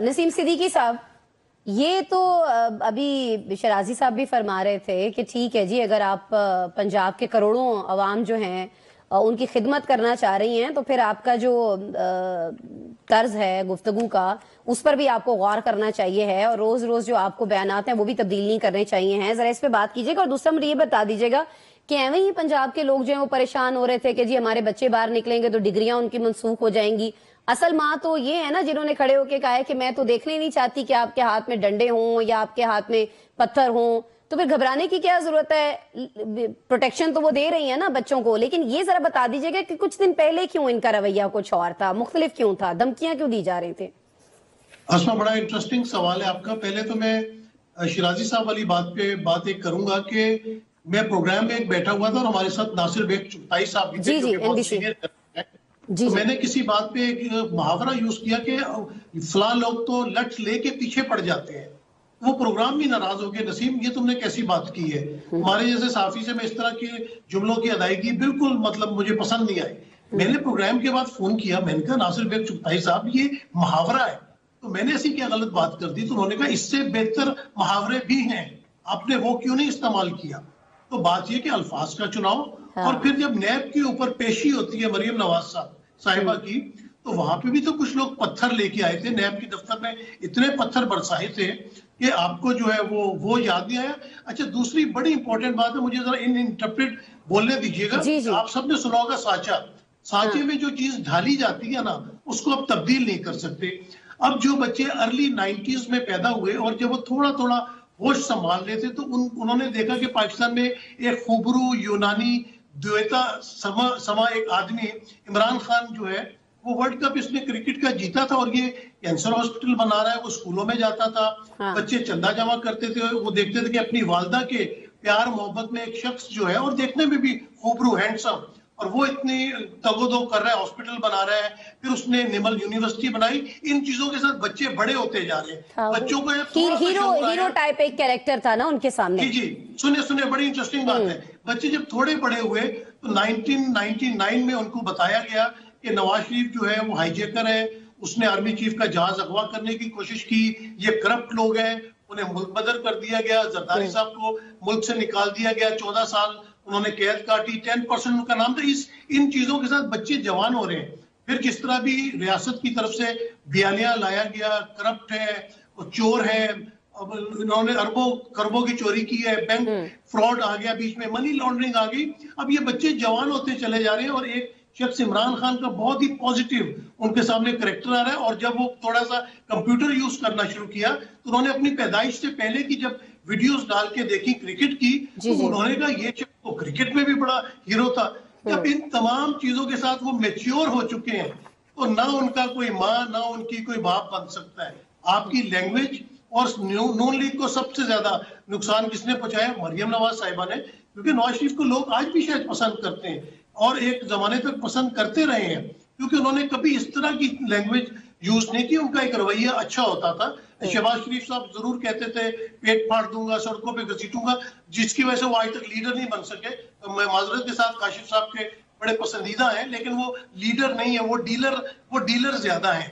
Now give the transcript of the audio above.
नसीम सिद्दीकी साहब, ये तो अभी शराजी साहब भी फरमा रहे थे कि ठीक है जी, अगर आप पंजाब के करोड़ों अवाम जो हैं उनकी खिदमत करना चाह रही हैं तो फिर आपका जो तर्ज है गुफ्तगू का, उस पर भी आपको गौर करना चाहिए है और रोज रोज जो आपको बयानात हैं वो भी तब्दील नहीं करने चाहिए हैं। जरा इस पे बात कीजिएगा। और दूसरा मुझे ये बता दीजिएगा कि एवं ही पंजाब के लोग जो हैं वो परेशान हो रहे थे कि जी हमारे बच्चे बाहर निकलेंगे तो डिग्रियां उनकी मनसूख हो जाएंगी। असल माँ तो ये है ना जिन्होंने खड़े होकर कहा है कि मैं तो देखना ही नहीं चाहती कि आपके हाथ में डंडे हों या आपके हाथ में पत्थर हों, तो फिर घबराने की क्या जरूरत है? प्रोटेक्शन तो वो दे रही है ना बच्चों को। लेकिन ये जरा बता दीजिएगा कि कुछ दिन पहले क्यों इनका रवैया कुछ और था, मुख्तलिफ क्यों था, धमकियां क्यों दी जा रही थी? असमा, बड़ा इंटरेस्टिंग सवाल है आपका। पहले तो मैं शिराजी साहब वाली बात एक करूंगा कि मैं प्रोग्राम में एक बैठा हुआ था और हमारे साथ नासिर बेग चुगताई साहब भी थे जो कि बहुत सीनियर हैं। तो मैंने किसी बात पे एक मुहावरा यूज किया कि फलां लोग तो लट लेके पीछे पड़ जाते हैं। वो प्रोग्राम भी नाराज हो गए, नसीम ये तुमने कैसी बात की है, हमारे जैसे साफी से मैं इस तरह के जुमलों की अदायगी बिल्कुल मतलब मुझे पसंद नहीं आई। मैंने प्रोग्राम के बाद फोन किया, मैंने कहा नासिर बेग चुगताई साहब ये मुहावरा है, तो मैंने ऐसी क्या गलत बात कर दी? तो उन्होंने कहा इससे बेहतर मुहावरे भी हैं, आपने वो क्यों नहीं इस्तेमाल किया? तो बात यह कि अल्फाज का चुनाव। और फिर जब नैब के ऊपर पेशी होती है मरियम नवाज साहिबा की, तो वहां पे भी तो कुछ लोग पत्थर लेके आए थे। नैब के दफ्तर में इतने पत्थर बरसाए थे कि आपको जो है वो याद नहीं आया। अच्छा, दूसरी बड़ी इंपॉर्टेंट बात है, मुझे जरा इंटरप्रेट बोलने दीजिएगा। आप सबने सुना होगा सांचे में जो चीज ढाली जाती है ना, उसको आप तब्दील नहीं कर सकते। अब जो बच्चे अर्ली 90s में पैदा हुए और जब वो थोड़ा थोड़ा होश संभाल रहे थे तो उन्होंने देखा कि पाकिस्तान में एक खुबरू यूनानी द्वैता समा एक आदमी इमरान खान जो है वो वर्ल्ड कप इसने क्रिकेट का जीता था और ये कैंसर हॉस्पिटल बना रहा है। वो स्कूलों में जाता था, बच्चे चंदा जमा करते थे, वो देखते थे कि अपनी वालदा के प्यार मोहब्बत में एक शख्स जो है और देखने में भी खूबरू हैंडसम, और वो इतनी तगोदो कर रहा है, हॉस्पिटल बना रहा है, फिर उसने निमल यूनिवर्सिटी बनाई। इन चीजों के साथ बच्चे बड़े होते जा रहे हैं। बच्चों को हीरो टाइप एक कैरेक्टर था ना उनके सामने। जी, सुनिए बड़ी इंटरेस्टिंग बात है। बच्चे जब थोड़े बड़े हुए तो 1999 में उनको बताया गया कि नवाज शरीफ जो है वो हाईजैकर है, उसने आर्मी चीफ का जहाज अगवा करने की कोशिश की, ये करप्ट लोग हैं, उन्हें मुल्क बदर कर दिया गया। जरदारी साहब को मुल्क से निकाल दिया गया, 14 साल उन्होंने कैद काटी, 10% उनका नाम था। इन चीजों के साथ बच्चे जवान हो रहे हैं। फिर जिस तरह भी रियासत की तरफ से बयानिया लाया गया, करप्ट है, चोर है, अब इन्होंने अरबों खरबों की चोरी की है, बैंक फ्रॉड आ गया बीच में, मनी लॉन्ड्रिंग आ गई। अब ये बच्चे जवान होते चले जा रहे हैं और एक शख्स इमरान खान का बहुत ही पॉजिटिव उनके सामने करैक्टर आ रहा है। और जब वो थोड़ा सा कंप्यूटर यूज करना शुरू किया तो उन्होंने अपनी पैदाइश से पहले की जब वीडियोस डाल के देखी क्रिकेट की, तो उन्होंने कहा ये तो क्रिकेट में भी बड़ा हीरो था। जब इन तमाम चीजों के साथ वो मैच्योर हो चुके हैं तो ना उनका कोई माँ ना उनकी कोई बाप बन सकता है। आपकी लैंग्वेज और नून लीग को सबसे ज्यादा नुकसान किसने पहुंचाया? मरियम नवाज साहिबा ने, क्योंकि नवाज शरीफ को लोग आज भी शायद पसंद करते हैं और एक जमाने तक पसंद करते रहे हैं, क्योंकि उन्होंने कभी इस तरह की लैंग्वेज यूज नहीं की। उनका एक रवैया अच्छा होता था। शहबाज शरीफ साहब जरूर कहते थे पेट फाड़ दूंगा, सड़कों पे घसीटूंगा, जिसकी वजह से वो आज तक लीडर नहीं बन सके। तो मैं माजरत के साथ काशिफ साहब के बड़े पसंदीदा हैं, लेकिन वो लीडर नहीं है, वो डीलर ज्यादा है।